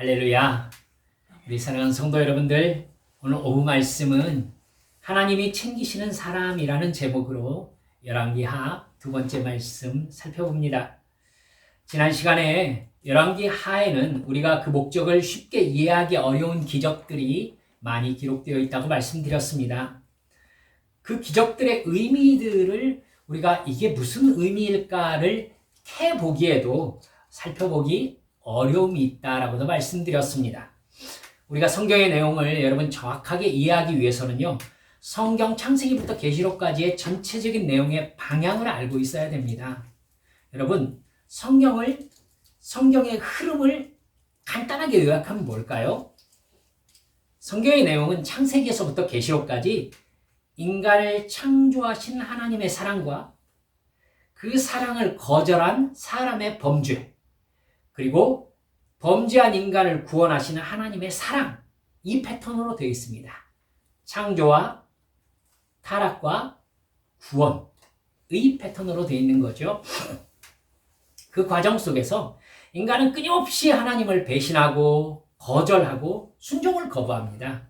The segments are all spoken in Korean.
할렐루야. 우리 사랑하는 성도 여러분들, 오늘 오후 말씀은 하나님이 챙기시는 사람이라는 제목으로 열왕기하 두 번째 말씀 살펴봅니다. 지난 시간에 열왕기하에는 우리가 그 목적을 쉽게 이해하기 어려운 기적들이 많이 기록되어 있다고 말씀드렸습니다. 그 기적들의 의미들을 우리가 이게 무슨 의미일까를 캐보기에도 살펴보기 어려움이 있다라고도 말씀드렸습니다. 우리가 성경의 내용을 여러분 정확하게 이해하기 위해서는요, 성경 창세기부터 계시록까지의 전체적인 내용의 방향을 알고 있어야 됩니다. 여러분, 성경의 흐름을 간단하게 요약하면 뭘까요? 성경의 내용은 창세기에서부터 계시록까지 인간을 창조하신 하나님의 사랑과 그 사랑을 거절한 사람의 범죄, 그리고 범죄한 인간을 구원하시는 하나님의 사랑, 이 패턴으로 되어 있습니다. 창조와 타락과 구원의 패턴으로 되어 있는 거죠. 그 과정 속에서 인간은 끊임없이 하나님을 배신하고 거절하고 순종을 거부합니다.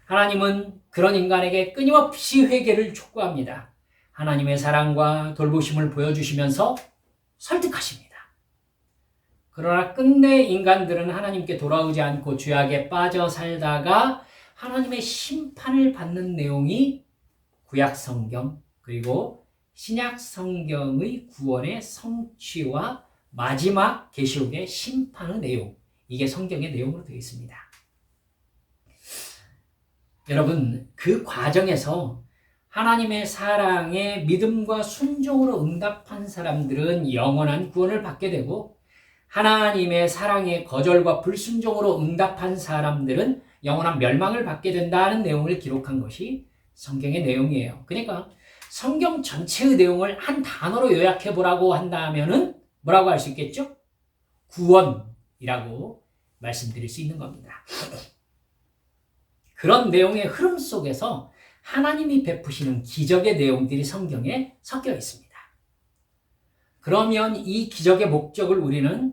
하나님은 그런 인간에게 끊임없이 회개를 촉구합니다. 하나님의 사랑과 돌보심을 보여주시면서 설득하십니다. 그러나 끝내 인간들은 하나님께 돌아오지 않고 죄악에 빠져 살다가 하나님의 심판을 받는 내용이 구약 성경 그리고 신약 성경의 구원의 성취와 마지막 계시록의 심판의 내용, 이게 성경의 내용으로 되어 있습니다. 여러분, 그 과정에서 하나님의 사랑에 믿음과 순종으로 응답한 사람들은 영원한 구원을 받게 되고, 하나님의 사랑에 거절과 불순종으로 응답한 사람들은 영원한 멸망을 받게 된다는 내용을 기록한 것이 성경의 내용이에요. 그러니까 성경 전체의 내용을 한 단어로 요약해 보라고 한다면은 뭐라고 할 수 있겠죠? 구원이라고 말씀드릴 수 있는 겁니다. 그런 내용의 흐름 속에서 하나님이 베푸시는 기적의 내용들이 성경에 섞여 있습니다. 그러면 이 기적의 목적을 우리는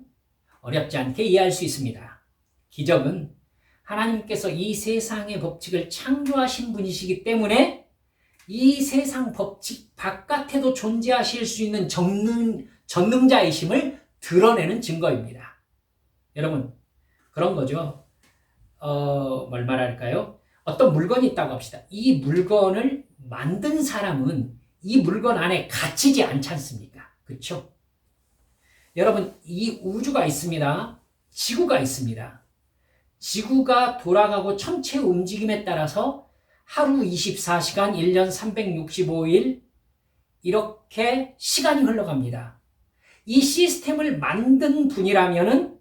어렵지 않게 이해할 수 있습니다. 기적은 하나님께서 이 세상의 법칙을 창조하신 분이시기 때문에 이 세상 법칙 바깥에도 존재하실 수 있는 전능자이심을 드러내는 증거입니다. 여러분, 그런 거죠. 뭘 말할까요? 어떤 물건이 있다고 합시다. 이 물건을 만든 사람은 이 물건 안에 갇히지 않지 않습니까? 그렇죠? 여러분, 이 우주가 있습니다. 지구가 있습니다. 지구가 돌아가고 천체의 움직임에 따라서 하루 24시간, 1년 365일 이렇게 시간이 흘러갑니다. 이 시스템을 만든 분이라면은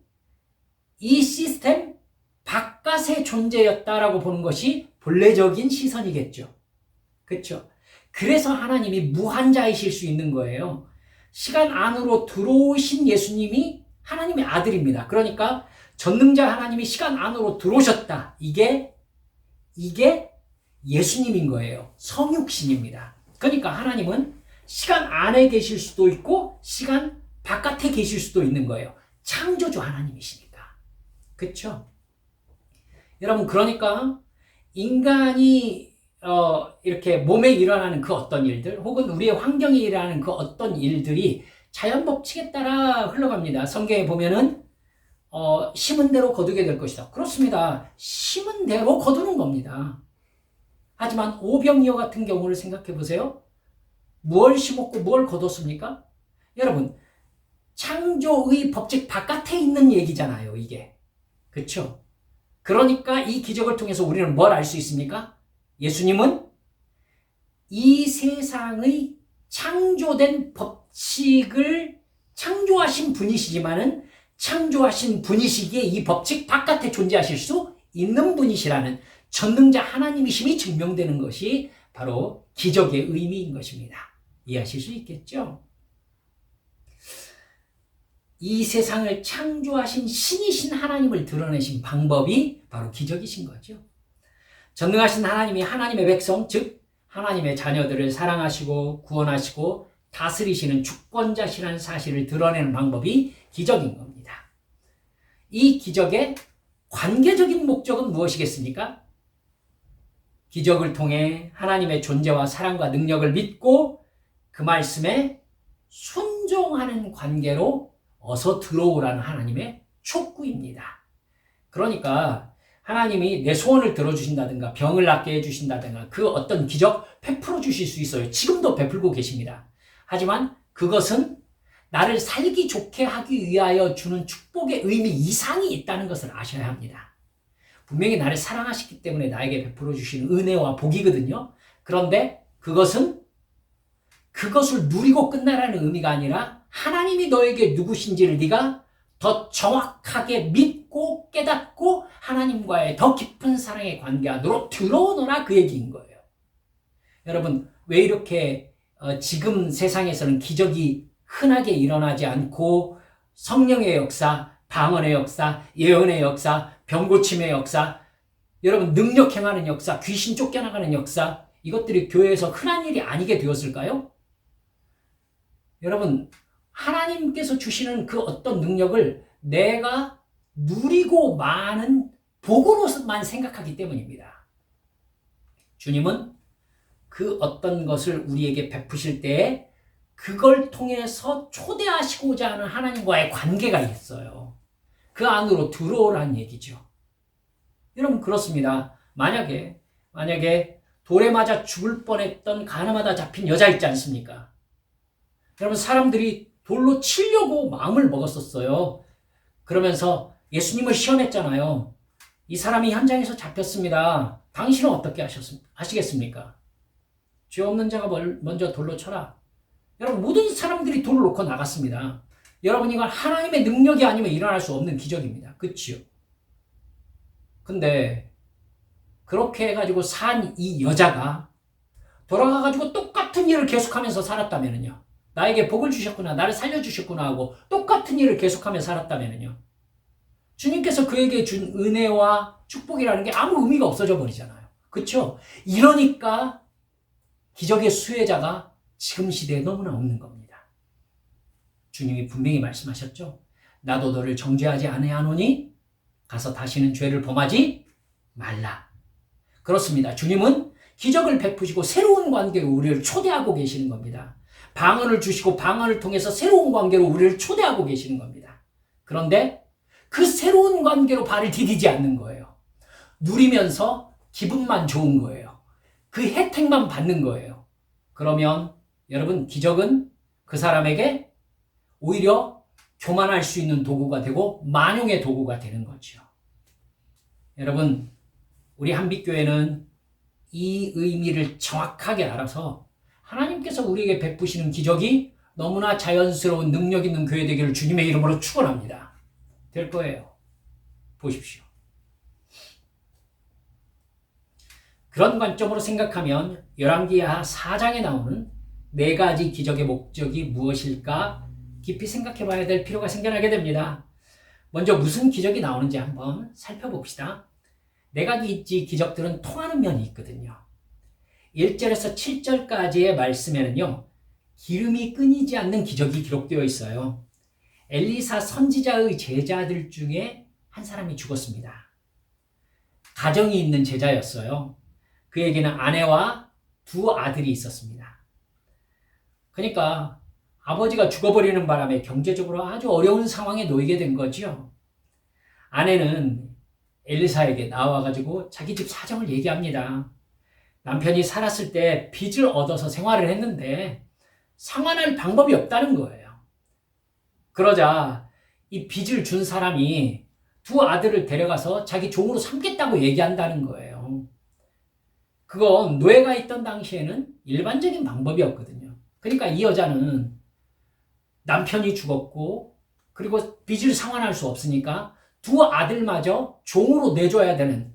이 시스템 바깥의 존재였다라고 보는 것이 본래적인 시선이겠죠. 그렇죠? 그래서 하나님이 무한자이실 수 있는 거예요. 시간 안으로 들어오신 예수님이 하나님의 아들입니다. 그러니까 전능자 하나님이 시간 안으로 들어오셨다. 이게 예수님인 거예요. 성육신입니다. 그러니까 하나님은 시간 안에 계실 수도 있고 시간 바깥에 계실 수도 있는 거예요. 창조주 하나님이시니까. 그렇죠? 여러분, 그러니까 인간이 이렇게 몸에 일어나는 그 어떤 일들, 혹은 우리의 환경에 일어나는 그 어떤 일들이 자연 법칙에 따라 흘러갑니다. 성경에 보면은 심은 대로 거두게 될 것이다. 그렇습니다. 심은 대로 거두는 겁니다. 하지만 오병이어 같은 경우를 생각해 보세요. 무엇을 심었고 뭘 거뒀습니까? 여러분, 창조의 법칙 바깥에 있는 얘기잖아요, 이게. 그렇죠? 그러니까 이 기적을 통해서 우리는 뭘 알 수 있습니까? 예수님은 이 세상의 창조된 법칙을 창조하신 분이시지만은 창조하신 분이시기에 이 법칙 바깥에 존재하실 수 있는 분이시라는 전능자 하나님이심이 증명되는 것이 바로 기적의 의미인 것입니다. 이해하실 수 있겠죠? 이 세상을 창조하신 신이신 하나님을 드러내신 방법이 바로 기적이신 거죠. 전능하신 하나님이 하나님의 백성, 즉 하나님의 자녀들을 사랑하시고 구원하시고 다스리시는 주권자시라는 사실을 드러내는 방법이 기적인 겁니다. 이 기적의 관계적인 목적은 무엇이겠습니까? 기적을 통해 하나님의 존재와 사랑과 능력을 믿고 그 말씀에 순종하는 관계로 어서 들어오라는 하나님의 촉구입니다. 그러니까 하나님이 내 소원을 들어주신다든가 병을 낫게 해주신다든가 그 어떤 기적 베풀어 주실 수 있어요. 지금도 베풀고 계십니다. 하지만 그것은 나를 살기 좋게 하기 위하여 주는 축복의 의미 이상이 있다는 것을 아셔야 합니다. 분명히 나를 사랑하시기 때문에 나에게 베풀어 주시는 은혜와 복이거든요. 그런데 그것은 그것을 누리고 끝나라는 의미가 아니라 하나님이 너에게 누구신지를 네가 더 정확하게 믿고 깨닫고 하나님과의 더 깊은 사랑의 관계 안으로 들어오너라 그 얘기인 거예요. 여러분 왜 이렇게 지금 세상에서는 기적이 흔하게 일어나지 않고 성령의 역사, 방언의 역사, 예언의 역사, 병고침의 역사, 여러분 능력 행하는 역사, 귀신 쫓겨나가는 역사 이것들이 교회에서 흔한 일이 아니게 되었을까요? 여러분 하나님께서 주시는 그 어떤 능력을 내가 누리고 많은 복으로만 생각하기 때문입니다. 주님은 그 어떤 것을 우리에게 베푸실 때에 그걸 통해서 초대하시고자 하는 하나님과의 관계가 있어요. 그 안으로 들어오라는 얘기죠. 여러분 그렇습니다. 만약에 돌에 맞아 죽을 뻔했던 가늠하다 잡힌 여자 있지 않습니까? 여러분 사람들이 돌로 치려고 마음을 먹었었어요. 그러면서 예수님을 시험했잖아요. 이 사람이 현장에서 잡혔습니다. 당신은 어떻게 하시겠습니까? 죄 없는 자가 먼저 돌로 쳐라. 여러분 모든 사람들이 돌을 놓고 나갔습니다. 여러분 이건 하나님의 능력이 아니면 일어날 수 없는 기적입니다. 그치요? 근데 그렇게 해가지고 산 이 여자가 돌아가가지고 똑같은 일을 계속하면서 살았다면요. 나에게 복을 주셨구나, 나를 살려주셨구나 하고 똑같은 일을 계속하며 살았다면요. 주님께서 그에게 준 은혜와 축복이라는 게 아무 의미가 없어져 버리잖아요. 그렇죠? 이러니까 기적의 수혜자가 지금 시대에 너무나 없는 겁니다. 주님이 분명히 말씀하셨죠. 나도 너를 정죄하지 아니하노니 가서 다시는 죄를 범하지 말라. 그렇습니다. 주님은 기적을 베푸시고 새로운 관계로 우리를 초대하고 계시는 겁니다. 방언을 주시고 방언을 통해서 새로운 관계로 우리를 초대하고 계시는 겁니다. 그런데 그 새로운 관계로 발을 디디지 않는 거예요. 누리면서 기분만 좋은 거예요. 그 혜택만 받는 거예요. 그러면 여러분 기적은 그 사람에게 오히려 교만할 수 있는 도구가 되고 만용의 도구가 되는 거죠. 여러분 우리 한빛교회는 이 의미를 정확하게 알아서 하나님께서 우리에게 베푸시는 기적이 너무나 자연스러운 능력 있는 교회 되기를 주님의 이름으로 축원합니다. 될 거예요. 보십시오. 그런 관점으로 생각하면 열왕기하 4장에 나오는 4가지 기적의 목적이 무엇일까 깊이 생각해 봐야 될 필요가 생겨나게 됩니다. 먼저 무슨 기적이 나오는지 한번 살펴봅시다. 4가지 기적들은 통하는 면이 있거든요. 1절에서 7절까지의 말씀에는요. 기름이 끊이지 않는 기적이 기록되어 있어요. 엘리사 선지자의 제자들 중에 한 사람이 죽었습니다. 가정이 있는 제자였어요. 그에게는 아내와 2 아들이 있었습니다. 그러니까 아버지가 죽어버리는 바람에 경제적으로 아주 어려운 상황에 놓이게 된 거죠. 아내는 엘리사에게 나와가지고 자기 집 사정을 얘기합니다. 남편이 살았을 때 빚을 얻어서 생활을 했는데 상환할 방법이 없다는 거예요. 그러자 이 빚을 준 사람이 2 아들을 데려가서 자기 종으로 삼겠다고 얘기한다는 거예요. 그건 노예가 있던 당시에는 일반적인 방법이었거든요. 그러니까 이 여자는 남편이 죽었고 그리고 빚을 상환할 수 없으니까 2 아들마저 종으로 내줘야 되는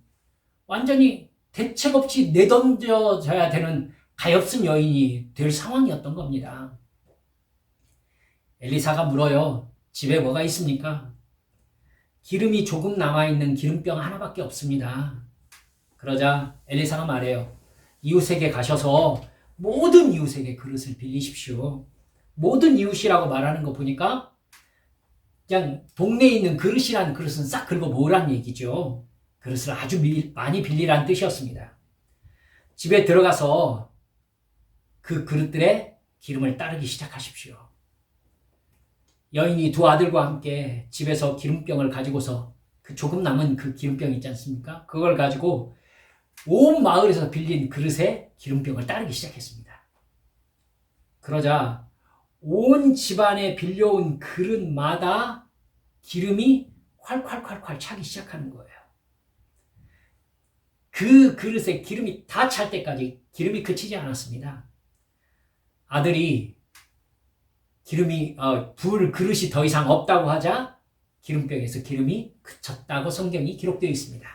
완전히 대책 없이 내던져져야 되는 가엾은 여인이 될 상황이었던 겁니다. 엘리사가 물어요. 집에 뭐가 있습니까? 기름이 조금 남아있는 기름병 하나밖에 없습니다. 그러자 엘리사가 말해요. 이웃에게 가셔서 모든 이웃에게 그릇을 빌리십시오. 모든 이웃이라고 말하는 거 보니까 그냥 동네에 있는 그릇이란 그릇은 싹 긁어 모으란 얘기죠. 그릇을 아주 많이 빌리란 뜻이었습니다. 집에 들어가서 그 그릇들에 기름을 따르기 시작하십시오. 여인이 두 아들과 함께 집에서 기름병을 가지고서 그 조금 남은 그 기름병 있지 않습니까? 그걸 가지고 온 마을에서 빌린 그릇에 기름병을 따르기 시작했습니다. 그러자 온 집안에 빌려온 그릇마다 기름이 콸콸콸콸 차기 시작하는 거예요. 그 그릇에 기름이 다 찰 때까지 기름이 그치지 않았습니다. 아들이 불 그릇이 더 이상 없다고 하자 기름병에서 기름이 그쳤다고 성경이 기록되어 있습니다.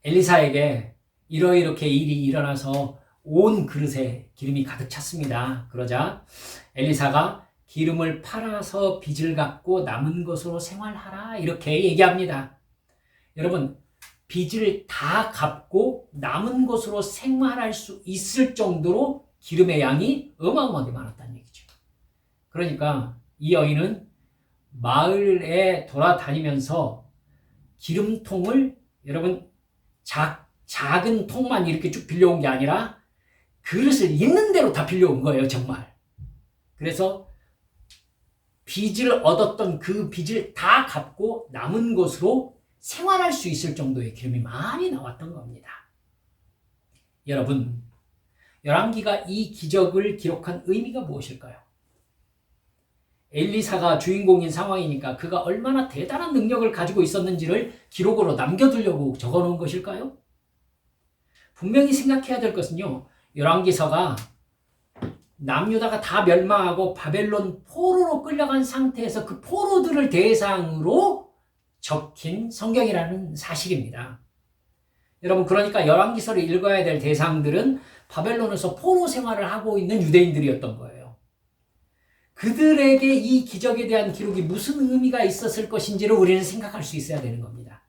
엘리사에게 이렇게 일이 일어나서 온 그릇에 기름이 가득 찼습니다. 그러자 엘리사가 기름을 팔아서 빚을 갚고 남은 것으로 생활하라 이렇게 얘기합니다. 여러분, 빚을 다 갚고 남은 것으로 생활할 수 있을 정도로 기름의 양이 어마어마하게 많았다는 얘기죠. 그러니까 이 여인은 마을에 돌아다니면서 기름통을 여러분 작은 통만 이렇게 쭉 빌려온 게 아니라 그릇을 있는 대로 다 빌려온 거예요, 정말. 그래서 빚을 얻었던 그 빚을 다 갚고 남은 것으로 생활할 수 있을 정도의 기름이 많이 나왔던 겁니다. 여러분, 열왕기가 이 기적을 기록한 의미가 무엇일까요? 엘리사가 주인공인 상황이니까 그가 얼마나 대단한 능력을 가지고 있었는지를 기록으로 남겨두려고 적어놓은 것일까요? 분명히 생각해야 될 것은요, 열왕기서가 남유다가 다 멸망하고 바벨론 포로로 끌려간 상태에서 그 포로들을 대상으로 적힌 성경이라는 사실입니다. 여러분, 그러니까 열왕기서를 읽어야 될 대상들은 바벨론에서 포로 생활을 하고 있는 유대인들이었던 거예요. 그들에게 이 기적에 대한 기록이 무슨 의미가 있었을 것인지를 우리는 생각할 수 있어야 되는 겁니다.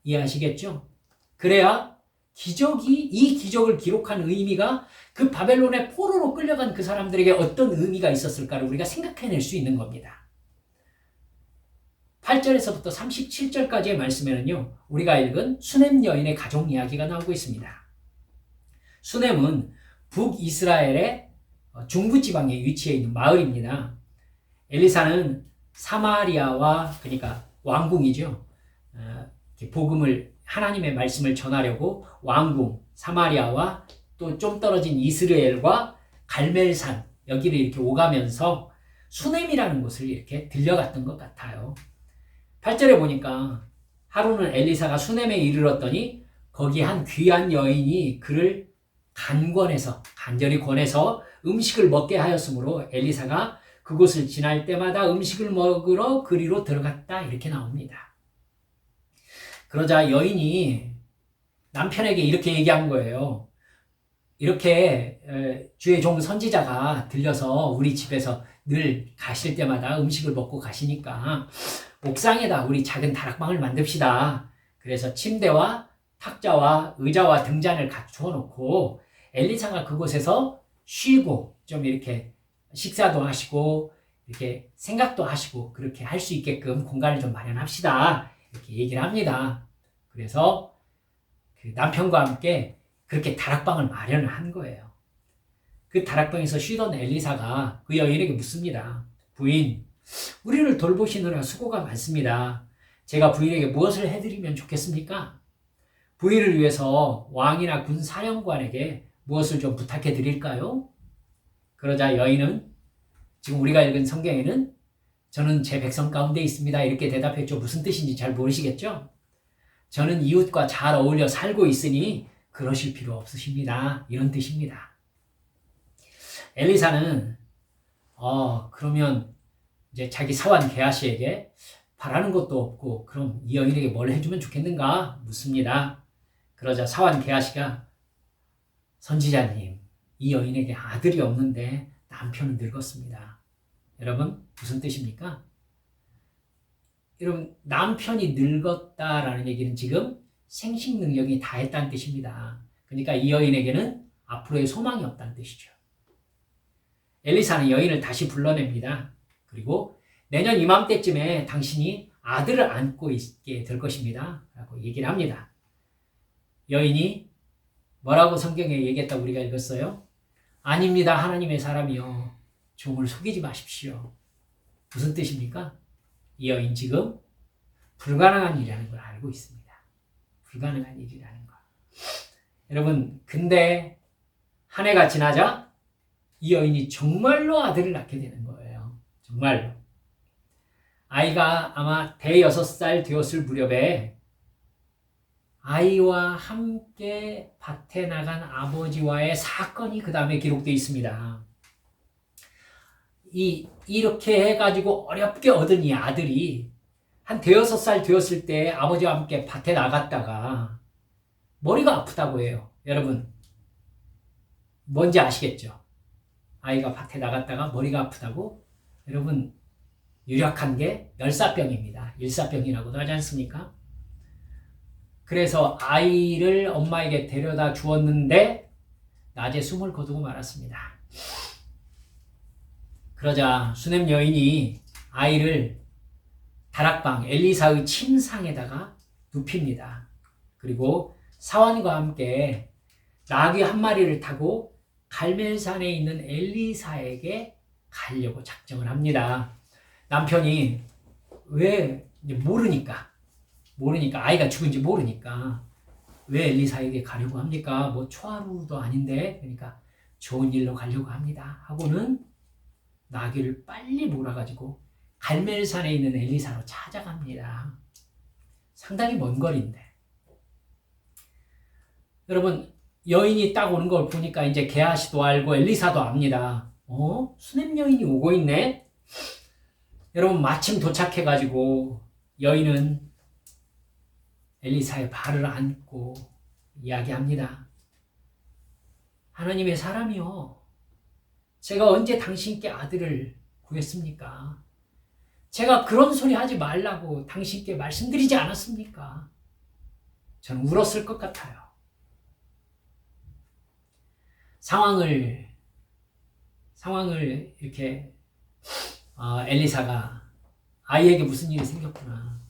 이해하시겠죠? 그래야 이 기적을 기록한 의미가 그 바벨론의 포로로 끌려간 그 사람들에게 어떤 의미가 있었을까를 우리가 생각해낼 수 있는 겁니다. 8절에서부터 37절까지의 말씀에는요, 우리가 읽은 수넴 여인의 가족 이야기가 나오고 있습니다. 수넴은 북이스라엘의 중부지방에 위치해 있는 마을입니다. 엘리사는 사마리아와, 그러니까 왕궁이죠. 하나님의 말씀을 전하려고 왕궁, 사마리아와 또 좀 떨어진 이스라엘과 갈멜산, 여기를 이렇게 오가면서 수넴이라는 곳을 이렇게 들려갔던 것 같아요. 8절에 보니까 하루는 엘리사가 수넴에 이르렀더니 거기 한 귀한 여인이 그를 간절히 권해서 음식을 먹게 하였으므로 엘리사가 그곳을 지날 때마다 음식을 먹으러 그리로 들어갔다 이렇게 나옵니다. 그러자 여인이 남편에게 이렇게 얘기한 거예요. 이렇게 주의 종 선지자가 들려서 우리 집에서 늘 가실 때마다 음식을 먹고 가시니까 옥상에다 우리 작은 다락방을 만듭시다. 그래서 침대와 탁자와 의자와 등잔을 갖추어 놓고 엘리사가 그곳에서 쉬고 좀 이렇게 식사도 하시고 이렇게 생각도 하시고 그렇게 할 수 있게끔 공간을 좀 마련합시다. 이렇게 얘기를 합니다. 그래서 그 남편과 함께 그렇게 다락방을 마련을 한 거예요. 그 다락방에서 쉬던 엘리사가 그 여인에게 묻습니다. 부인, 우리를 돌보시느라 수고가 많습니다. 제가 부인에게 무엇을 해드리면 좋겠습니까? 부인을 위해서 왕이나 군 사령관에게 무엇을 좀 부탁해 드릴까요? 그러자 여인은 지금 우리가 읽은 성경에는 저는 제 백성 가운데 있습니다. 이렇게 대답했죠. 무슨 뜻인지 잘 모르시겠죠? 저는 이웃과 잘 어울려 살고 있으니 그러실 필요 없으십니다. 이런 뜻입니다. 엘리사는 그러면 이제 자기 사환 게하시에게 바라는 것도 없고 그럼 이 여인에게 뭘 해주면 좋겠는가 묻습니다. 그러자 사환 게하시가 선지자님, 이 여인에게 아들이 없는데 남편은 늙었습니다. 여러분, 무슨 뜻입니까? 여러분, 남편이 늙었다라는 얘기는 지금 생식 능력이 다했다는 뜻입니다. 그러니까 이 여인에게는 앞으로의 소망이 없다는 뜻이죠. 엘리사는 여인을 다시 불러냅니다. 그리고 내년 이맘때쯤에 당신이 아들을 안고 있게 될 것입니다. 라고 얘기를 합니다. 여인이 뭐라고 성경에 얘기했다고 우리가 읽었어요? 아닙니다. 하나님의 사람이요. 종을 속이지 마십시오. 무슨 뜻입니까? 이 여인 지금 불가능한 일이라는 걸 알고 있습니다. 불가능한 일이라는 거. 여러분, 근데 한 해가 지나자 이 여인이 정말로 아들을 낳게 되는 거예요. 정말로. 아이가 아마 대여섯 되었을 무렵에 아이와 함께 밭에 나간 아버지와의 사건이 그 다음에 기록되어 있습니다. 이렇게 해가지고 어렵게 얻은 이 아들이 한 대여섯 되었을 때 아버지와 함께 밭에 나갔다가 머리가 아프다고 해요. 여러분, 뭔지 아시겠죠? 아이가 밭에 나갔다가 머리가 아프다고? 여러분, 유력한 게 열사병입니다. 일사병이라고도 하지 않습니까? 그래서 아이를 엄마에게 데려다 주었는데 낮에 숨을 거두고 말았습니다. 그러자 수넴 여인이 아이를 다락방 엘리사의 침상에다가 눕힙니다. 그리고 사환과 함께 나귀 한 마리를 타고 갈멜산에 있는 엘리사에게 가려고 작정을 합니다. 남편이 왜 모르니까 아이가 죽은지 모르니까 왜 엘리사에게 가려고 합니까? 뭐 초하루도 아닌데 그러니까 좋은 일로 가려고 합니다. 하고는 나귀를 빨리 몰아가지고 갈멜산에 있는 엘리사로 찾아갑니다. 상당히 먼 거리인데. 여러분, 여인이 딱 오는 걸 보니까 이제 게하시도 알고 엘리사도 압니다. 수넴 여인이 오고 있네? 여러분, 마침 도착해가지고 여인은 엘리사의 발을 안고 이야기합니다. 하나님의 사람이요. 제가 언제 당신께 아들을 구했습니까? 제가 그런 소리 하지 말라고 당신께 말씀드리지 않았습니까? 저는 울었을 것 같아요. 상황을 이렇게 엘리사가 아이에게 무슨 일이 생겼구나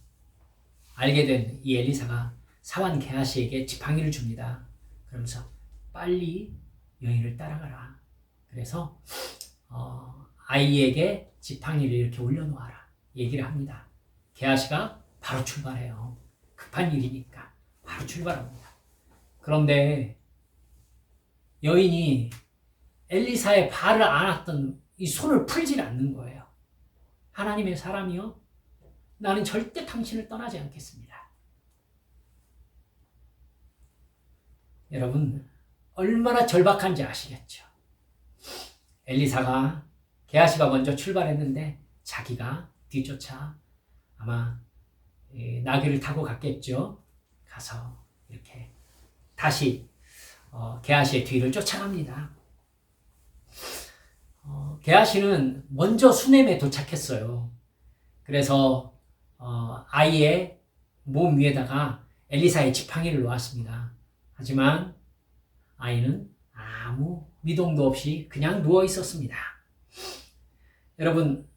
알게 된 이 엘리사가 사환 게하시에게 지팡이를 줍니다. 그러면서 빨리 여인을 따라가라. 그래서 아이에게 지팡이를 이렇게 올려놓아라 얘기를 합니다. 게하시가 바로 출발해요. 급한 일이니까 바로 출발합니다. 그런데 여인이 엘리사의 발을 안았던 이 손을 풀지 않는 거예요. 하나님의 사람이요, 나는 절대 당신을 떠나지 않겠습니다. 여러분, 얼마나 절박한지 아시겠죠? 엘리사가 게하시가 먼저 출발했는데 자기가 뒤쫓아 아마 나귀를 타고 갔겠죠. 가서 이렇게 다시 게하시의 뒤를 쫓아갑니다. 게하시는 먼저 수넴에 도착했어요. 그래서 아이의 몸 위에다가 엘리사의 지팡이를 놓았습니다. 하지만 아이는 아무 미동도 없이 그냥 누워 있었습니다. 여러분,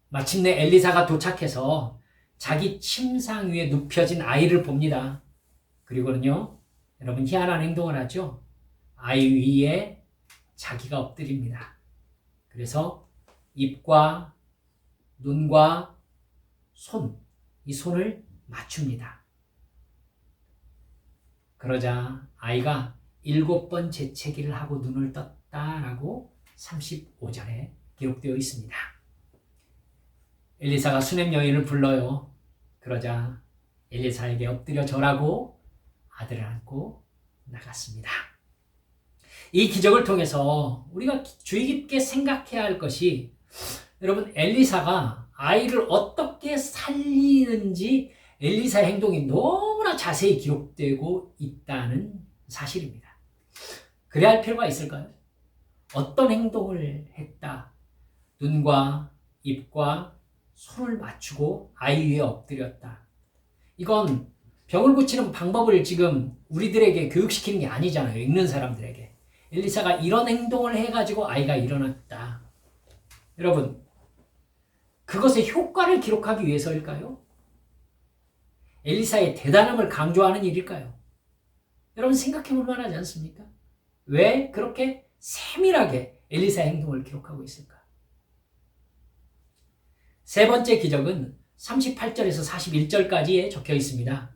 마침내 엘리사가 도착해서 자기 침상 위에 눕혀진 아이를 봅니다. 그리고는요, 여러분 희한한 행동을 하죠. 아이 위에 자기가 엎드립니다. 그래서 입과 눈과 이 손을 맞춥니다. 그러자 아이가 7번 재채기를 하고 눈을 떴다라고 35절에 기록되어 있습니다. 엘리사가 수넴 여인을 불러요. 그러자 엘리사에게 엎드려 절하고 아들을 안고 나갔습니다. 이 기적을 통해서 우리가 주의 깊게 생각해야 할 것이, 여러분, 엘리사가 아이를 어떻게 살리는지 엘리사의 행동이 너무나 자세히 기록되고 있다는 사실입니다. 그래야 할 필요가 있을까요? 어떤 행동을 했다. 눈과 입과 손을 맞추고 아이 위에 엎드렸다. 이건 병을 고치는 방법을 지금 우리들에게 교육시키는 게 아니잖아요. 읽는 사람들에게. 엘리사가 이런 행동을 해가지고 아이가 일어났다. 여러분, 그것의 효과를 기록하기 위해서일까요? 엘리사의 대단함을 강조하는 일일까요? 여러분 생각해 볼 만하지 않습니까? 왜 그렇게 세밀하게 엘리사의 행동을 기록하고 있을까? 세 번째 기적은 38절에서 41절까지에 적혀 있습니다.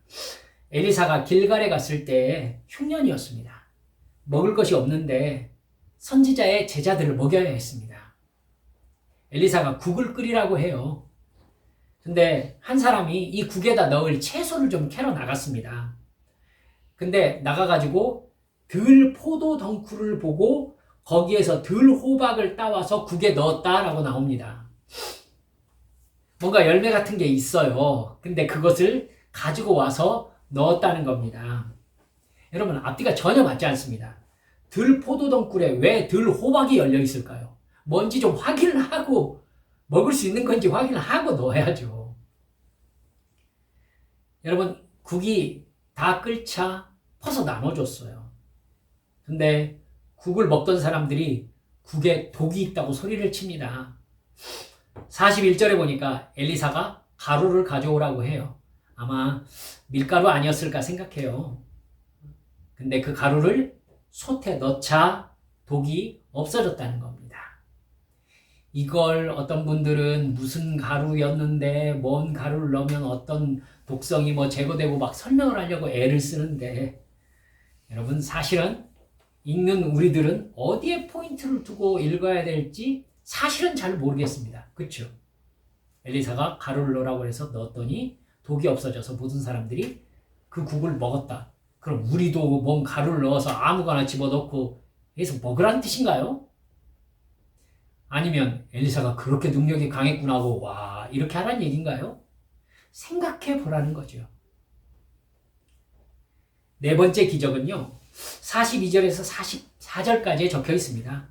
엘리사가 길갈에 갔을 때 흉년이었습니다. 먹을 것이 없는데 선지자의 제자들을 먹여야 했습니다. 엘리사가 국을 끓이라고 해요. 근데 한 사람이 이 국에다 넣을 채소를 좀 캐러 나갔습니다. 근데 나가가지고 들 포도 덩쿨을 보고 거기에서 들 호박을 따와서 국에 넣었다라고 나옵니다. 뭔가 열매 같은 게 있어요. 근데 그것을 가지고 와서 넣었다는 겁니다. 여러분 앞뒤가 전혀 맞지 않습니다. 들 포도 덩쿨에 왜 들 호박이 열려 있을까요? 뭔지 좀 확인을 하고 먹을 수 있는 건지 확인을 하고 넣어야죠. 여러분 국이 다 끓자 퍼서 나눠줬어요. 근데 국을 먹던 사람들이 국에 독이 있다고 소리를 칩니다. 41절에 보니까 엘리사가 가루를 가져오라고 해요. 아마 밀가루 아니었을까 생각해요. 근데 그 가루를 솥에 넣자 독이 없어졌다는 겁니다. 이걸 어떤 분들은 무슨 가루였는데 뭔 가루를 넣으면 어떤 독성이 제거되고 막 설명을 하려고 애를 쓰는데 여러분 사실은 읽는 우리들은 어디에 포인트를 두고 읽어야 될지 사실은 잘 모르겠습니다. 그렇죠? 엘리사가 가루를 넣으라고 해서 넣었더니 독이 없어져서 모든 사람들이 그 국을 먹었다. 그럼 우리도 뭔 가루를 넣어서 아무거나 집어넣고 해서 먹으라는 뜻인가요? 아니면 엘리사가 그렇게 능력이 강했구나 하고 와 이렇게 하라는 얘기인가요? 생각해 보라는 거죠. 네 번째 기적은요. 42절에서 44절까지에 적혀 있습니다.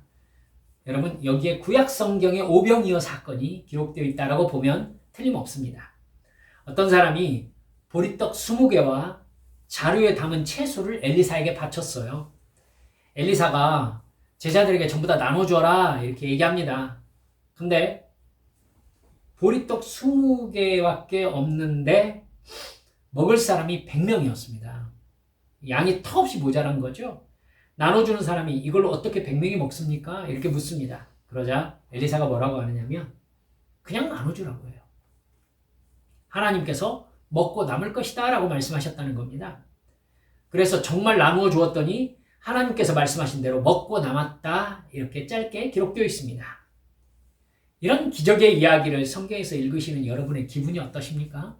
여러분 여기에 구약 성경의 오병이어 사건이 기록되어 있다라고 보면 틀림없습니다. 어떤 사람이 보리떡 20개와 자루에 담은 채소를 엘리사에게 바쳤어요. 엘리사가 제자들에게 전부 다 나눠줘라 이렇게 얘기합니다. 근데 보리떡 20개밖에 없는데 먹을 사람이 100명이었습니다. 양이 턱없이 모자란 거죠. 나눠주는 사람이 이걸로 어떻게 100명이 먹습니까? 이렇게 묻습니다. 그러자 엘리사가 뭐라고 하느냐면 그냥 나눠주라고 해요. 하나님께서 먹고 남을 것이다 라고 말씀하셨다는 겁니다. 그래서 정말 나누어 주었더니 하나님께서 말씀하신 대로 먹고 남았다 이렇게 짧게 기록되어 있습니다. 이런 기적의 이야기를 성경에서 읽으시는 여러분의 기분이 어떠십니까?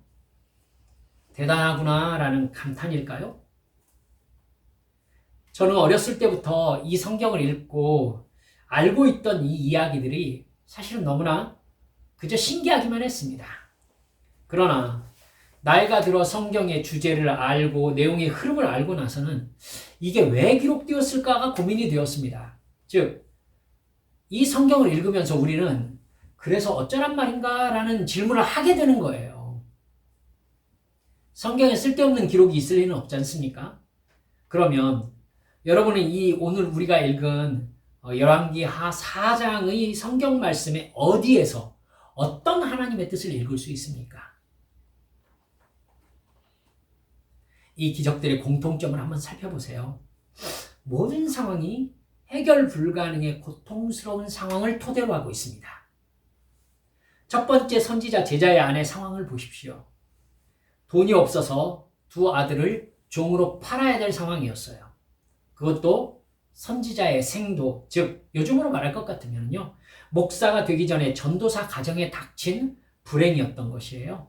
대단하구나 라는 감탄일까요? 저는 어렸을 때부터 이 성경을 읽고 알고 있던 이 이야기들이 사실은 너무나 그저 신기하기만 했습니다. 그러나 나이가 들어 성경의 주제를 알고 내용의 흐름을 알고 나서는 이게 왜 기록되었을까가 고민이 되었습니다. 즉, 이 성경을 읽으면서 우리는 그래서 어쩌란 말인가 라는 질문을 하게 되는 거예요. 성경에 쓸데없는 기록이 있을 리는 없지 않습니까? 그러면 여러분은 이 오늘 우리가 읽은 열왕기하 4장의 성경 말씀에 어디에서 어떤 하나님의 뜻을 읽을 수 있습니까? 이 기적들의 공통점을 한번 살펴보세요. 모든 상황이 해결 불가능의 고통스러운 상황을 토대로 하고 있습니다. 첫 번째 선지자 제자의 아내 상황을 보십시오. 돈이 없어서 두 아들을 종으로 팔아야 될 상황이었어요. 그것도 선지자의 생도, 즉 요즘으로 말할 것 같으면요, 목사가 되기 전에 전도사 가정에 닥친 불행이었던 것이에요.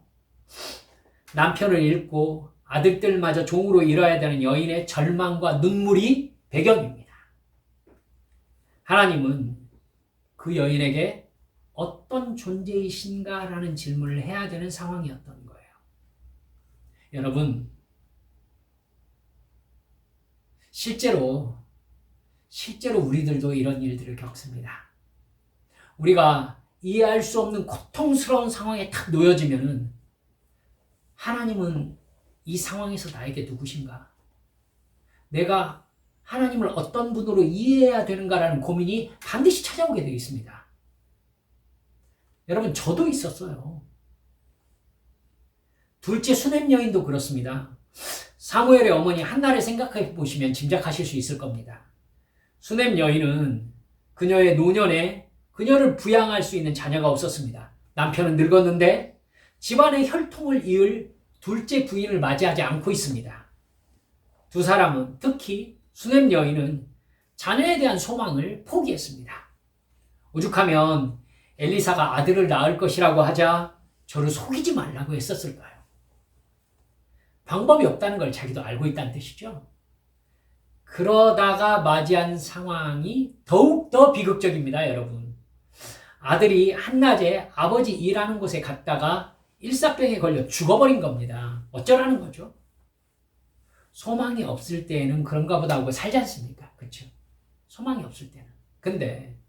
남편을 잃고 아들들마저 종으로 잃어야 되는 여인의 절망과 눈물이 배경입니다. 하나님은 그 여인에게 어떤 존재이신가라는 질문을 해야 되는 상황이었던 거예요. 여러분, 실제로 우리들도 이런 일들을 겪습니다. 우리가 이해할 수 없는 고통스러운 상황에 탁 놓여지면은 하나님은 이 상황에서 나에게 누구신가? 내가 하나님을 어떤 분으로 이해해야 되는가라는 고민이 반드시 찾아오게 되어 있습니다. 여러분, 저도 있었어요. 둘째 수냄 여인도 그렇습니다. 사무엘의 어머니 한나를 생각해 보시면 짐작하실 수 있을 겁니다. 수냄 여인은 그녀의 노년에 그녀를 부양할 수 있는 자녀가 없었습니다. 남편은 늙었는데 집안의 혈통을 이을 둘째 부인을 맞이하지 않고 있습니다. 두 사람은, 특히 수냄 여인은 자녀에 대한 소망을 포기했습니다. 오죽하면 엘리사가 아들을 낳을 것이라고 하자 저를 속이지 말라고 했었을까요? 방법이 없다는 걸 자기도 알고 있다는 뜻이죠. 그러다가 맞이한 상황이 더욱더 비극적입니다, 여러분. 아들이 한낮에 아버지 일하는 곳에 갔다가 일사병에 걸려 죽어버린 겁니다. 어쩌라는 거죠? 소망이 없을 때에는 그런가 보다 하고 살지 않습니까? 그렇죠? 소망이 없을 때는. 근데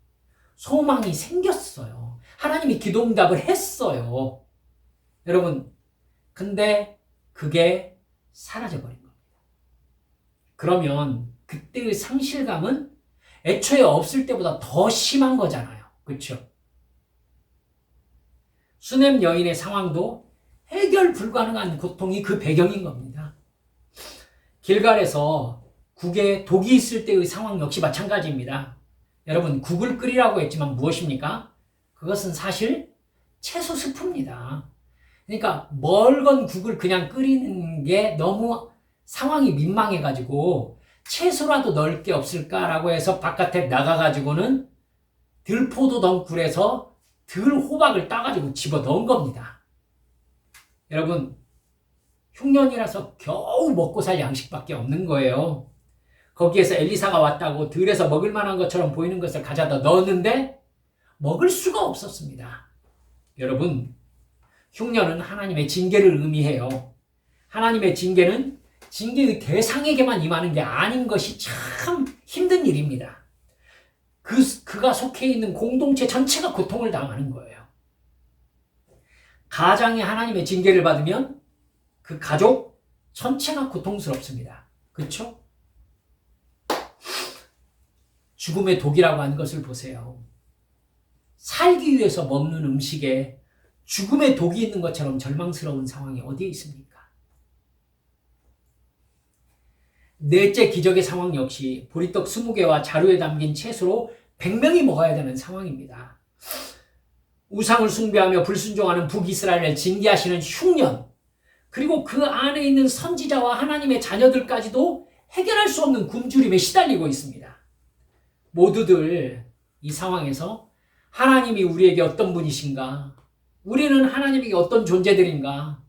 소망이 생겼어요. 하나님이 기도응답을 했어요. 여러분, 근데 그게 사라져버린 겁니다. 그러면 그때의 상실감은 애초에 없을 때보다 더 심한 거잖아요. 그렇죠? 수냄 여인의 상황도 해결 불가능한 고통이 그 배경인 겁니다. 길갈에서 국에 독이 있을 때의 상황 역시 마찬가지입니다. 여러분, 국을 끓이라고 했지만 무엇입니까? 그것은 사실 채소 스프입니다. 그러니까 멀건 국을 그냥 끓이는 게 너무 상황이 민망해가지고 채소라도 넣을 게 없을까라고 해서 바깥에 나가가지고는 들포도 덩굴에서 들호박을 따가지고 집어넣은 겁니다. 여러분, 흉년이라서 겨우 먹고 살 양식밖에 없는 거예요. 거기에서 엘리사가 왔다고 들에서 먹을 만한 것처럼 보이는 것을 가져다 넣었는데 먹을 수가 없었습니다. 여러분, 흉년은 하나님의 징계를 의미해요. 하나님의 징계는 징계의 대상에게만 임하는 게 아닌 것이 참 힘든 일입니다. 그가 속해 있는 공동체 전체가 고통을 당하는 거예요. 가장이 하나님의 징계를 받으면 그 가족 전체가 고통스럽습니다. 그렇죠? 죽음의 독이라고 하는 것을 보세요. 살기 위해서 먹는 음식에 죽음의 독이 있는 것처럼 절망스러운 상황이 어디에 있습니까? 넷째 기적의 상황 역시 보리떡 20개와 자루에 담긴 채소로 100명이 먹어야 되는 상황입니다. 우상을 숭배하며 불순종하는 북이스라엘을 징계하시는 흉년, 그리고 그 안에 있는 선지자와 하나님의 자녀들까지도 해결할 수 없는 굶주림에 시달리고 있습니다. 모두들 이 상황에서 하나님이 우리에게 어떤 분이신가? 우리는 하나님에게 어떤 존재들인가?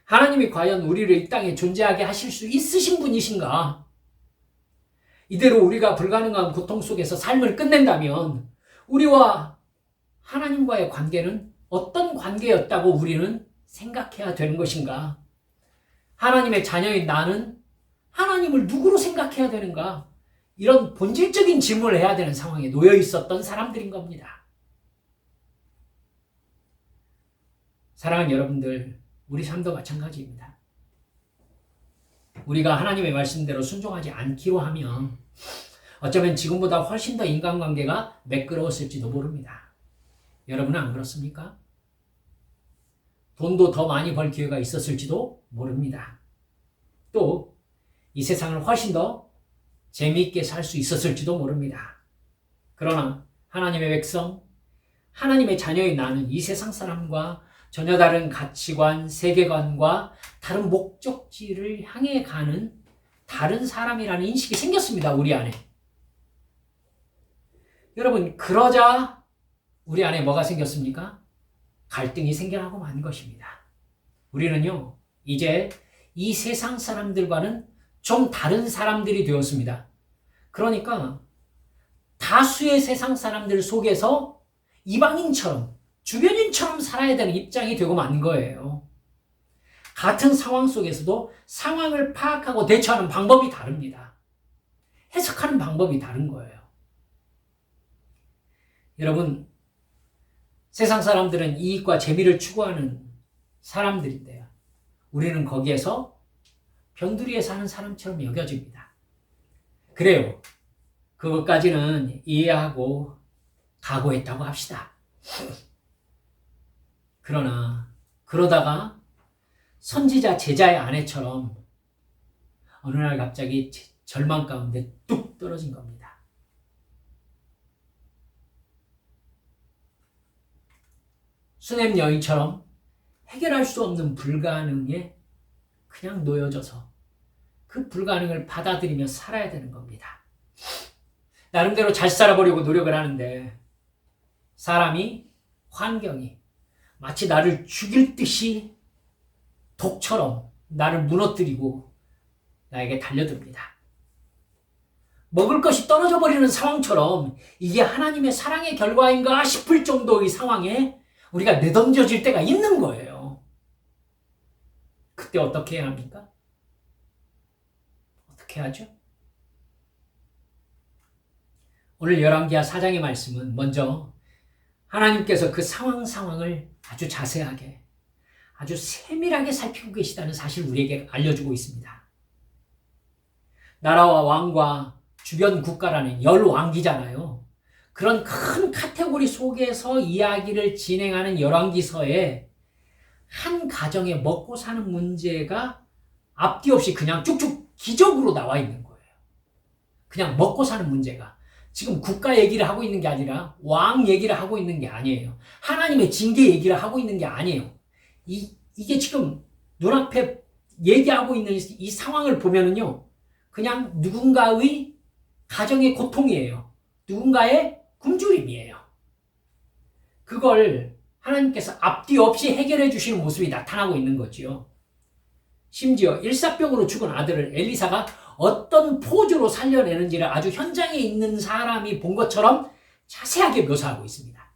하나님이 과연 우리를 이 땅에 존재하게 하실 수 있으신 분이신가? 이대로 우리가 불가능한 고통 속에서 삶을 끝낸다면 우리와 하나님과의 관계는 어떤 관계였다고 우리는 생각해야 되는 것인가? 하나님의 자녀인 나는 하나님을 누구로 생각해야 되는가? 이런 본질적인 질문을 해야 되는 상황에 놓여 있었던 사람들인 겁니다. 사랑하는 여러분들, 우리 삶도 마찬가지입니다. 우리가 하나님의 말씀대로 순종하지 않기로 하면 어쩌면 지금보다 훨씬 더 인간관계가 매끄러웠을지도 모릅니다. 여러분은 안 그렇습니까? 돈도 더 많이 벌 기회가 있었을지도 모릅니다. 또 이 세상을 훨씬 더 재미있게 살 수 있었을지도 모릅니다. 그러나 하나님의 백성, 하나님의 자녀인 나는 이 세상 사람과 전혀 다른 가치관, 세계관과 다른 목적지를 향해 가는 다른 사람이라는 인식이 생겼습니다. 우리 안에. 여러분, 그러자 우리 안에 뭐가 생겼습니까? 갈등이 생겨나고 만 것입니다. 우리는요, 이제 이 세상 사람들과는 좀 다른 사람들이 되었습니다. 그러니까 다수의 세상 사람들 속에서 이방인처럼, 주변인처럼 살아야 되는 입장이 되고 만 거예요. 같은 상황 속에서도 상황을 파악하고 대처하는 방법이 다릅니다. 해석하는 방법이 다른 거예요. 여러분, 세상 사람들은 이익과 재미를 추구하는 사람들인데요. 우리는 거기에서 변두리에 사는 사람처럼 여겨집니다. 그래요. 그것까지는 이해하고 각오했다고 합시다. 그러나 그러다가 선지자 제자의 아내처럼 어느 날 갑자기 절망 가운데 뚝 떨어진 겁니다. 수냄 여인처럼 해결할 수 없는 불가능에 그냥 놓여져서 그 불가능을 받아들이며 살아야 되는 겁니다. 나름대로 잘 살아보려고 노력을 하는데 사람이, 환경이 마치 나를 죽일 듯이 독처럼 나를 무너뜨리고 나에게 달려듭니다. 먹을 것이 떨어져 버리는 상황처럼 이게 하나님의 사랑의 결과인가 싶을 정도의 상황에 우리가 내던져질 때가 있는 거예요. 그때 어떻게 해야 합니까? 어떻게 하죠? 오늘 열왕기하 4장의 말씀은 먼저 하나님께서 그 상황을 아주 자세하게, 아주 세밀하게 살피고 계시다는 사실을 우리에게 알려주고 있습니다. 나라와 왕과 주변 국가라는 열왕기잖아요. 그런 큰 카테고리 속에서 이야기를 진행하는 열왕기서에 한 가정의 먹고 사는 문제가 앞뒤 없이 그냥 쭉쭉 기적으로 나와 있는 거예요. 그냥 먹고 사는 문제가. 지금 국가 얘기를 하고 있는 게 아니라 왕 얘기를 하고 있는 게 아니에요. 하나님의 징계 얘기를 하고 있는 게 아니에요. 이게 지금 눈앞에 얘기하고 있는 이 상황을 보면은요, 그냥 누군가의 가정의 고통이에요. 누군가의 굶주림이에요. 그걸 하나님께서 앞뒤 없이 해결해 주시는 모습이 나타나고 있는 거지요. 심지어 일사병으로 죽은 아들을 엘리사가 어떤 포즈로 살려내는지를 아주 현장에 있는 사람이 본 것처럼 자세하게 묘사하고 있습니다.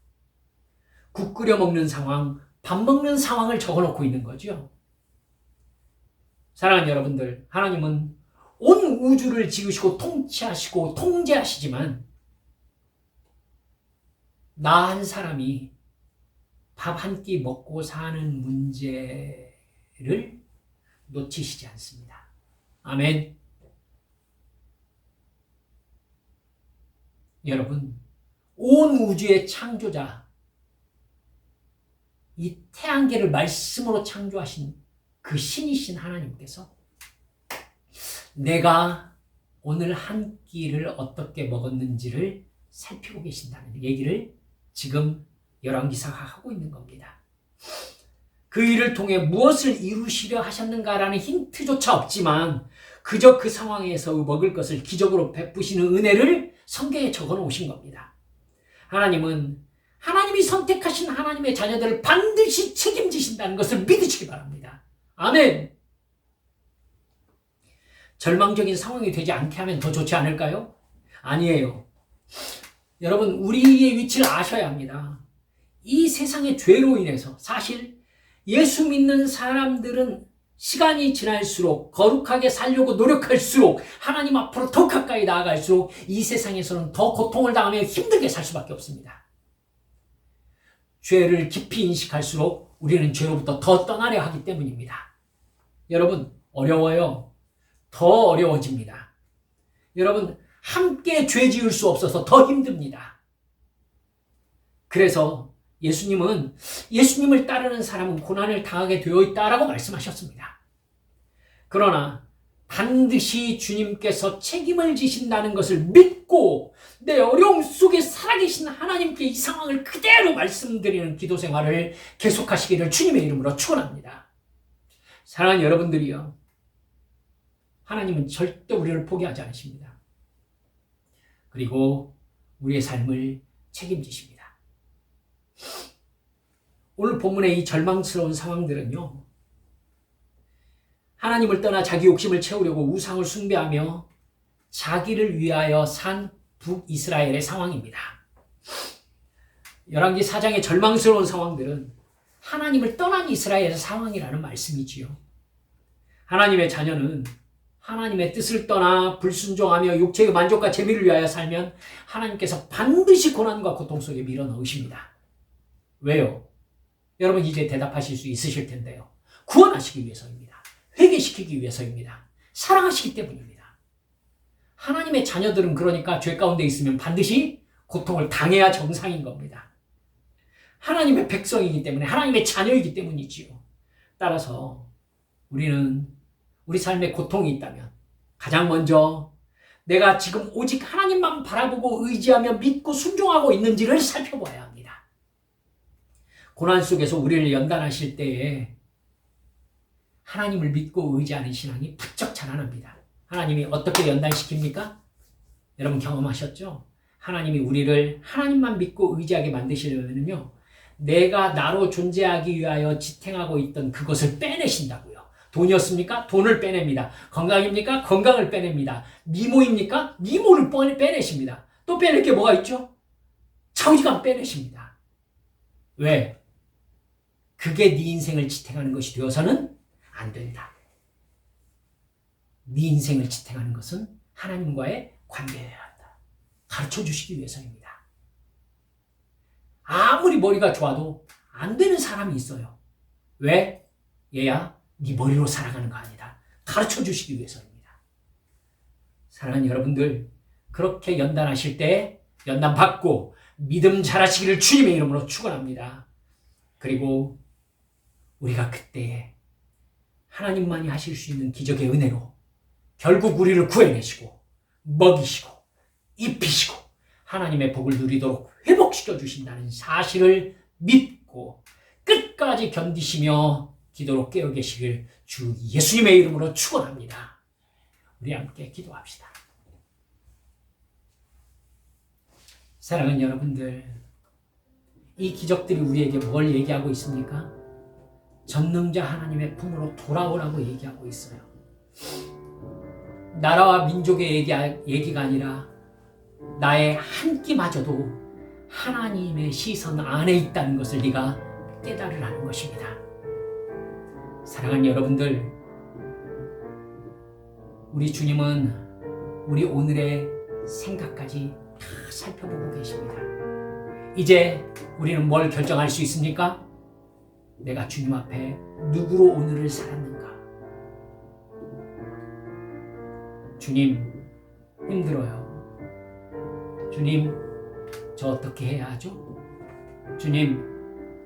국 끓여 먹는 상황, 밥 먹는 상황을 적어놓고 있는 거죠. 사랑하는 여러분들, 하나님은 온 우주를 지으시고 통치하시고 통제하시지만 나 한 사람이 밥 한 끼 먹고 사는 문제를 놓치시지 않습니다. 아멘. 여러분, 온 우주의 창조자, 이 태양계를 말씀으로 창조하신 그 신이신 하나님께서 내가 오늘 한 끼를 어떻게 먹었는지를 살피고 계신다는 얘기를 지금 열왕기사가 하고 있는 겁니다. 그 일을 통해 무엇을 이루시려 하셨는가라는 힌트조차 없지만 그저 그 상황에서 먹을 것을 기적으로 베푸시는 은혜를 성경에 적어 놓으신 겁니다. 하나님은 하나님이 선택하신 하나님의 자녀들을 반드시 책임지신다는 것을 믿으시기 바랍니다. 아멘. 절망적인 상황이 되지 않게 하면 더 좋지 않을까요? 아니에요. 여러분, 우리의 위치를 아셔야 합니다. 이 세상의 죄로 인해서 사실 예수 믿는 사람들은 시간이 지날수록 거룩하게 살려고 노력할수록 하나님 앞으로 더 가까이 나아갈수록 이 세상에서는 더 고통을 당하며 힘들게 살 수밖에 없습니다. 죄를 깊이 인식할수록 우리는 죄로부터 더 떠나려 하기 때문입니다. 여러분, 어려워요. 더 어려워집니다. 여러분, 함께 죄 지을 수 없어서 더 힘듭니다. 그래서 예수님을 따르는 사람은 고난을 당하게 되어 있다라고 말씀하셨습니다. 그러나 반드시 주님께서 책임을 지신다는 것을 믿고 내 어려움 속에 살아계신 하나님께 이 상황을 그대로 말씀드리는 기도 생활을 계속하시기를 주님의 이름으로 축원합니다. 사랑하는 여러분들이요, 하나님은 절대 우리를 포기하지 않으십니다. 그리고 우리의 삶을 책임지십니다. 오늘 본문의 이 절망스러운 상황들은요, 하나님을 떠나 자기 욕심을 채우려고 우상을 숭배하며 자기를 위하여 산 북이스라엘의 상황입니다. 열왕기 4장의 절망스러운 상황들은 하나님을 떠난 이스라엘의 상황이라는 말씀이지요. 하나님의 자녀는 하나님의 뜻을 떠나 불순종하며 육체의 만족과 재미를 위하여 살면 하나님께서 반드시 고난과 고통 속에 밀어넣으십니다. 왜요? 여러분 이제 대답하실 수 있으실 텐데요. 구원하시기 위해서입니다. 회개시키기 위해서입니다. 사랑하시기 때문입니다. 하나님의 자녀들은 그러니까 죄 가운데 있으면 반드시 고통을 당해야 정상인 겁니다. 하나님의 백성이기 때문에, 하나님의 자녀이기 때문이지요. 따라서 우리는 우리 삶에 고통이 있다면 가장 먼저 내가 지금 오직 하나님만 바라보고 의지하며 믿고 순종하고 있는지를 살펴봐야 합니다. 고난 속에서 우리를 연단하실 때에 하나님을 믿고 의지하는 신앙이 부쩍 자라납니다. 하나님이 어떻게 연단시킵니까? 여러분 경험하셨죠? 하나님이 우리를 하나님만 믿고 의지하게 만드시려면요, 내가 나로 존재하기 위하여 지탱하고 있던 그것을 빼내신다고요. 돈이었습니까? 돈을 빼냅니다. 건강입니까? 건강을 빼냅니다. 미모입니까? 미모를 빼내십니다. 또 빼낼 게 뭐가 있죠? 자의감 빼내십니다. 왜? 그게 네 인생을 지탱하는 것이 되어서는 안 된다. 네 인생을 지탱하는 것은 하나님과의 관계여야 한다. 가르쳐 주시기 위해서입니다. 아무리 머리가 좋아도 안 되는 사람이 있어요. 왜? 얘야, 네 머리로 살아가는 거 아니다. 가르쳐 주시기 위해서입니다. 사랑하는 여러분들, 그렇게 연단하실 때 연단 받고 믿음 잘하시기를 주님의 이름으로 축원합니다. 그리고 우리가 그때에 하나님만이 하실 수 있는 기적의 은혜로 결국 우리를 구해내시고 먹이시고 입히시고 하나님의 복을 누리도록 회복시켜 주신다는 사실을 믿고 끝까지 견디시며 기도로 깨어 계시길 주 예수님의 이름으로 축원합니다. 우리 함께 기도합시다. 사랑하는 여러분들, 이 기적들이 우리에게 뭘 얘기하고 있습니까? 전능자 하나님의 품으로 돌아오라고 얘기하고 있어요. 나라와 민족의 얘기가 아니라 나의 한 끼마저도 하나님의 시선 안에 있다는 것을 네가 깨달으라는 것입니다. 사랑하는 여러분들, 우리 주님은 우리 오늘의 생각까지 다 살펴보고 계십니다. 이제 우리는 뭘 결정할 수 있습니까? 내가 주님 앞에 누구로 오늘을 살았는가? 주님, 힘들어요. 주님, 저 어떻게 해야 하죠? 주님,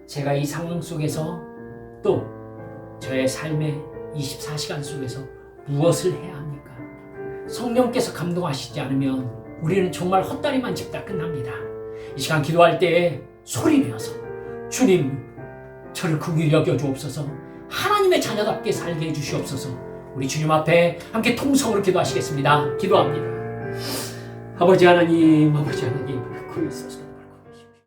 제가 이 상황 속에서 또 저의 삶의 24시간 속에서 무엇을 해야 합니까? 성령께서 감동하시지 않으면 우리는 정말 헛다리만 짚다 끝납니다. 이 시간 기도할 때에 소리내어서 주님, 저를 긍휼히 여겨주옵소서, 하나님의 자녀답게 살게 해주시옵소서. 우리 주님 앞에 함께 통성으로 기도하시겠습니다. 기도합니다. 아버지 하나님, 아버지 하나님, 구해주소서.